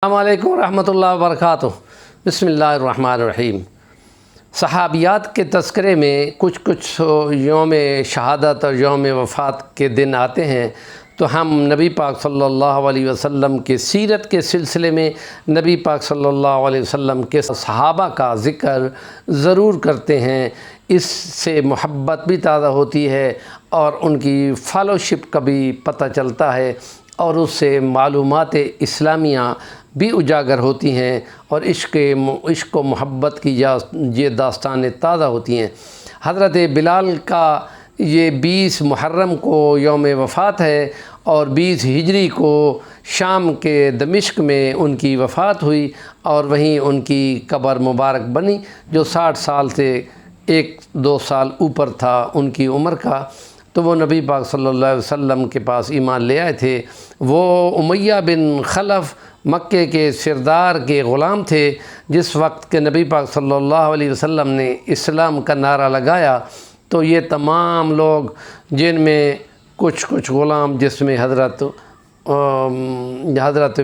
السلام علیکم ورحمۃ اللہ وبرکاتہ۔ بسم اللہ الرحمن الرحیم۔ صحابیات کے تذکرے میں کچھ یوم شہادت اور یوم وفات کے دن آتے ہیں تو ہم نبی پاک صلی اللہ علیہ وسلم کے سیرت کے سلسلے میں نبی پاک صلی اللہ علیہ وسلم کے صحابہ کا ذکر ضرور کرتے ہیں۔ اس سے محبت بھی تازہ ہوتی ہے اور ان کی فالوشپ کا بھی پتہ چلتا ہے اور اس سے معلومات اسلامیہ بھی اجاگر ہوتی ہیں اور عشق و محبت کی یہ داستانیں تازہ ہوتی ہیں۔ حضرت بلال کا یہ 20 محرم کو یوم وفات ہے اور 20 ہجری کو شام کے دمشق میں ان کی وفات ہوئی اور وہیں ان کی قبر مبارک بنی، جو 60 سال سے 1-2 سال اوپر تھا ان کی عمر کا۔ تو وہ نبی پاک صلی اللہ علیہ وسلم کے پاس ایمان لے آئے تھے۔ وہ امیہ بن خلف مکے کے سردار کے غلام تھے۔ جس وقت کہ نبی پاک صلی اللہ علیہ وسلم نے اسلام کا نعرہ لگایا تو یہ تمام لوگ، جن میں کچھ غلام، جس میں حضرت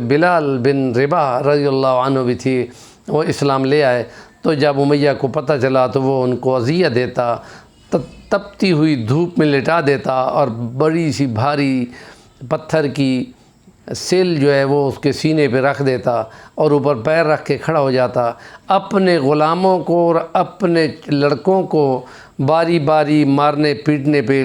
بلال بن رباح رضی اللہ عنہ بھی تھی، وہ اسلام لے آئے۔ تو جب امیہ کو پتہ چلا تو وہ ان کو اذیت دیتا، تپتی ہوئی دھوپ میں لٹا دیتا اور بڑی سی بھاری پتھر کی سیل جو ہے وہ اس کے سینے پہ رکھ دیتا اور اوپر پیر رکھ کے کھڑا ہو جاتا۔ اپنے غلاموں کو اور اپنے لڑکوں کو باری باری مارنے پیٹنے پہ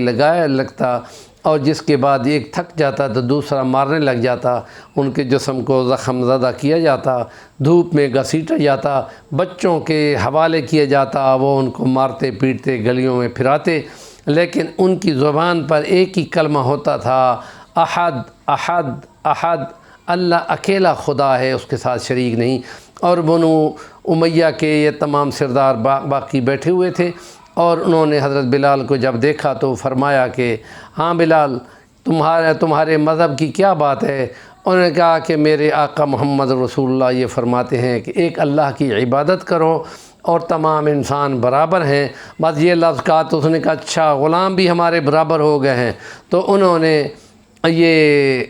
لگتا اور جس کے بعد ایک تھک جاتا تو دوسرا مارنے لگ جاتا۔ ان کے جسم کو زخم زدہ کیا جاتا، دھوپ میں گھسیٹا جاتا، بچوں کے حوالے کیا جاتا، وہ ان کو مارتے پیٹتے گلیوں میں پھراتے۔ لیکن ان کی زبان پر ایک ہی کلمہ ہوتا تھا، احد احد احد، اللہ اکیلا خدا ہے، اس کے ساتھ شریک نہیں۔ اور بنو امیہ کے یہ تمام سردار باقی بیٹھے ہوئے تھے اور انہوں نے حضرت بلال کو جب دیکھا تو فرمایا کہ ہاں بلال، تمہارے مذہب کی کیا بات ہے؟ انہوں نے کہا کہ میرے آقا محمد رسول اللہ یہ فرماتے ہیں کہ ایک اللہ کی عبادت کرو اور تمام انسان برابر ہیں۔ بس یہ لفظ کہا تو اس نے کہا اچھا، غلام بھی ہمارے برابر ہو گئے ہیں۔ تو انہوں نے یہ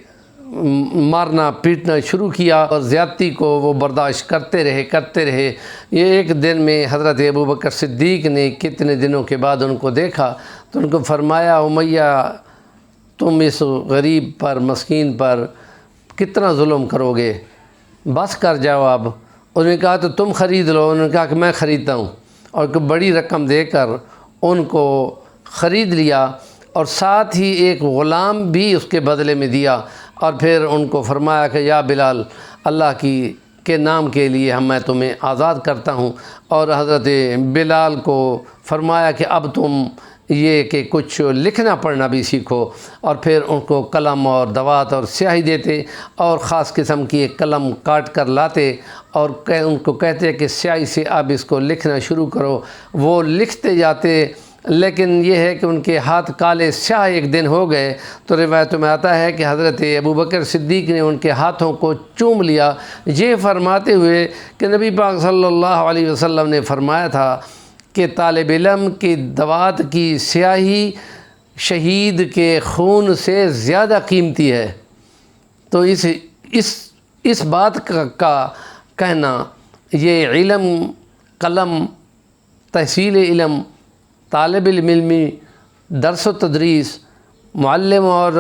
مارنا پیٹنا شروع کیا اور زیادتی کو وہ برداشت کرتے رہے۔ یہ ایک دن میں حضرت ابوبکر صدیق نے کتنے دنوں کے بعد ان کو دیکھا تو ان کو فرمایا، امیہ تم اس غریب پر، مسکین پر کتنا ظلم کرو گے؟ بس کر جاؤ اب۔ انہوں نے کہا تو تم خرید لو۔ انہوں نے کہا کہ میں خریدتا ہوں، اور ایک بڑی رقم دے کر ان کو خرید لیا اور ساتھ ہی ایک غلام بھی اس کے بدلے میں دیا، اور پھر ان کو فرمایا کہ یا بلال، اللہ کے نام کے لیے میں تمہیں آزاد کرتا ہوں۔ اور حضرت بلال کو فرمایا کہ اب تم یہ کہ کچھ لکھنا پڑھنا بھی سیکھو، اور پھر ان کو قلم اور دوات اور سیاہی دیتے اور خاص قسم کی ایک قلم کاٹ کر لاتے اور ان کو کہتے کہ سیاہی سے اب اس کو لکھنا شروع کرو۔ وہ لکھتے جاتے، لیکن یہ ہے کہ ان کے ہاتھ کالے سیاہ ایک دن ہو گئے تو روایتوں میں آتا ہے کہ حضرت ابوبکر صدیق نے ان کے ہاتھوں کو چوم لیا، یہ فرماتے ہوئے کہ نبی پاک صلی اللہ علیہ وسلم نے فرمایا تھا کہ طالب علم کی دوات کی سیاہی شہید کے خون سے زیادہ قیمتی ہے۔ تو اس بات کا کہنا، یہ علم، قلم، تحصیل علم، طالب علمی، درس و تدریس، معلم اور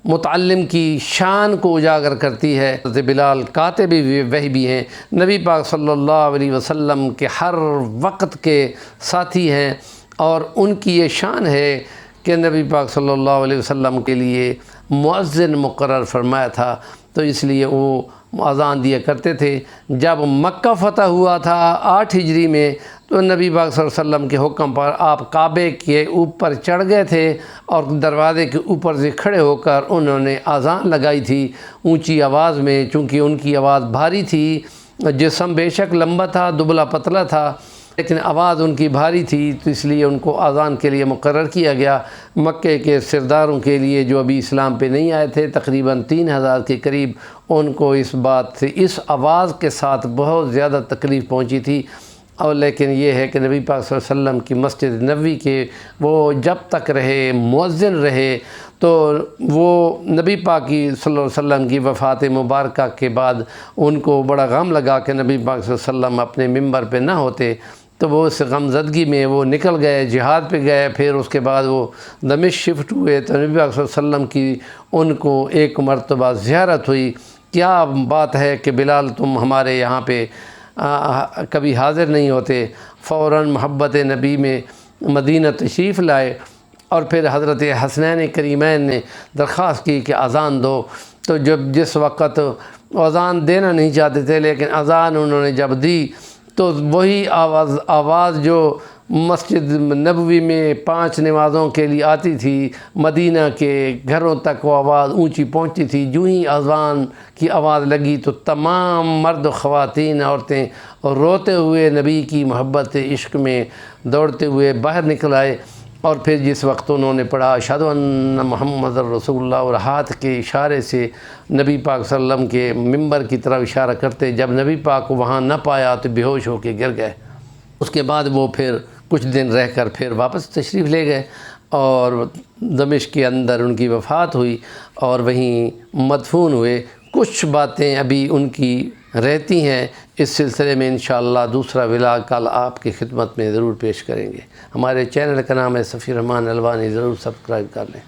متعلم کی شان کو اجاگر کرتی ہے۔ حضرت بلال کاتب وحی بھی ہیں، نبی پاک صلی اللہ علیہ وسلم کے ہر وقت کے ساتھی ہیں، اور ان کی یہ شان ہے کہ نبی پاک صلی اللہ علیہ وسلم کے لیے مؤذن مقرر فرمایا تھا، تو اس لیے وہ اذان دیا کرتے تھے۔ جب مکہ فتح ہوا تھا 8 ہجری میں تو نبی پاک صلی اللہ علیہ وسلم کے حکم پر آپ کعبے کے اوپر چڑھ گئے تھے اور دروازے کے اوپر سے کھڑے ہو کر انہوں نے اذان لگائی تھی اونچی آواز میں، چونکہ ان کی آواز بھاری تھی، جسم بے شک لمبا تھا، دبلا پتلا تھا، لیکن آواز ان کی بھاری تھی، تو اس لیے ان کو اذان کے لیے مقرر کیا گیا۔ مکے کے سرداروں کے لیے جو ابھی اسلام پہ نہیں آئے تھے، تقریباً 3000 کے قریب، ان کو اس بات سے، اس آواز کے ساتھ بہت زیادہ تکلیف پہنچی تھی اور لیکن یہ ہے کہ نبی پاک صلی اللہ علیہ وسلم کی مسجد نبوی کے وہ جب تک رہے، مؤذن رہے، تو وہ نبی پاک کی صلی اللہ علیہ وسلم کی وفات مبارکہ کے بعد ان کو بڑا غم لگا کہ نبی پاک صلی اللہ علیہ وسلم اپنے ممبر پہ نہ ہوتے، تو وہ اس غم زدگی میں وہ نکل گئے، جہاد پہ گئے، پھر اس کے بعد وہ دمشق شفٹ ہوئے، تو نبی پاک صلی اللہ علیہ وسلم کی ان کو ایک مرتبہ زیارت ہوئی، کیا بات ہے کہ بلال تم ہمارے یہاں پہ کبھی حاضر نہیں ہوتے؟ فوراً محبت نبی میں مدینہ تشریف لائے، اور پھر حضرت حسنین کریمین نے درخواست کی کہ اذان دو، تو جس وقت اذان دینا نہیں چاہتے تھے، لیکن اذان انہوں نے جب دی تو وہی آواز جو مسجد نبوی میں 5 نمازوں کے لیے آتی تھی، مدینہ کے گھروں تک وہ آواز اونچی پہنچتی تھی۔ جو ہی اذان کی آواز لگی تو تمام مرد و خواتین، عورتیں روتے ہوئے نبی کی محبت عشق میں دوڑتے ہوئے باہر نکل آئے، اور پھر جس وقت انہوں نے پڑھا اشہد ان محمد رسول اللہ، اور ہاتھ کے اشارے سے نبی پاک صلی اللہ علیہ وسلم کے ممبر کی طرف اشارہ کرتے، جب نبی پاک کو وہاں نہ پایا تو بے ہوش ہو کے گر گئے۔ اس کے بعد وہ پھر کچھ دن رہ کر پھر واپس تشریف لے گئے، اور دمشق کے اندر ان کی وفات ہوئی اور وہیں مدفون ہوئے۔ کچھ باتیں ابھی ان کی رہتی ہیں، اس سلسلے میں انشاءاللہ دوسرا ولاگ کل آپ کی خدمت میں ضرور پیش کریں گے۔ ہمارے چینل کا نام ہے صفی الرحمن الوانی، ضرور سبسکرائب کر لیں۔